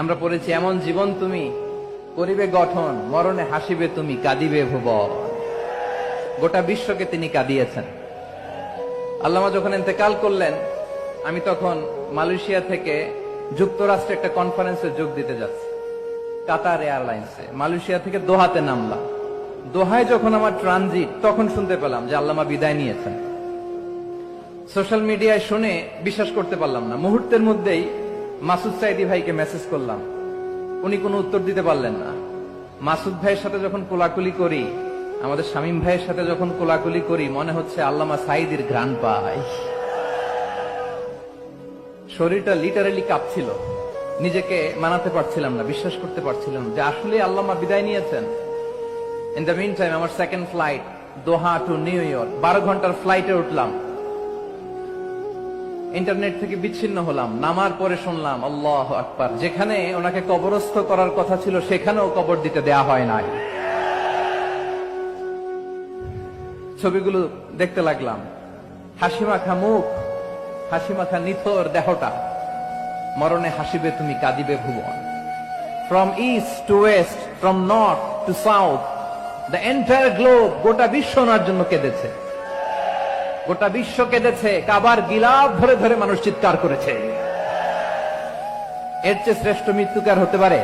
আমরা পড়েছি, এমন জীবন তুমি করিবে গঠন, মরণে হাসিবে তুমি, কাঁদিবে ভুবন। গোটা বিশ্বকে তিনি কাঁদিয়েছেন। আল্লামা যখন ইন্তেকাল করলেন, আমি তখন মালয়েশিয়া থেকে যুক্তরাষ্ট্রে একটা কনফারেন্সে যোগ দিতে যাচ্ছি, কাতার এয়ারলাইন্সে। মালয়েশিয়া থেকে দোহাতে নামলাম। দোহায় যখন আমার ট্রানজিট, তখন শুনতে পেলাম যে আল্লামা বিদায় নিয়েছেন। সোশ্যাল মিডিয়ায় শুনে বিশ্বাস করতে পারলাম না। মুহূর্তের মধ্যেই মাসুদ সাইদি ভাইকে মেসেজ করলাম, উনি কোনো উত্তর দিতে পারলেন না। মাসুদ ভাইয়ের সাথে যখন কোলাকুলি করি, আমাদের শামীম ভাইয়ের সাথে যখন কোলাকুলি করি, মনে হচ্ছে আল্লামা সাইদির ঘ্রাণ পাই। শরীরটা লিটারালি কাঁপছিল, নিজেকে মানাতে পারছিলাম না, বিশ্বাস করতে পারছিলাম যে আসলে আল্লামা বিদায় নিয়েছেন। ইন দ্য মিন টাইম আমার সেকেন্ড ফ্লাইট, দোহা টু নিউ ইয়র্ক, 12 ঘন্টার ফ্লাইটে উঠলাম। ইন্টারনেট থেকে বিচ্ছিন্ন হলাম। নামার পরে শুনলাম আল্লাহু আকবার, যেখানে ওনাকে কবরস্থ করার কথা ছিল সেখানেও কবর দিতে দেয়া হয় নাই। ছবিগুলো দেখতে লাগলাম, হাসিমাখা মুখ, হাসিমাখা নিথর দেহটা। মরণে হাসিবে তুমি, কাঁদিবে ভুবন। From east to west, from north to south, the entire globe, গোটা বিশ্ব ওনার জন্য কেঁদেছে। গোটা বিশ্ব কেঁদেছে, কাবার গিলাফ ধরে ধরে মানুষ চিৎকার করেছে। এর চেয়ে শ্রেষ্ঠ মৃত্যুকার হতে পারে?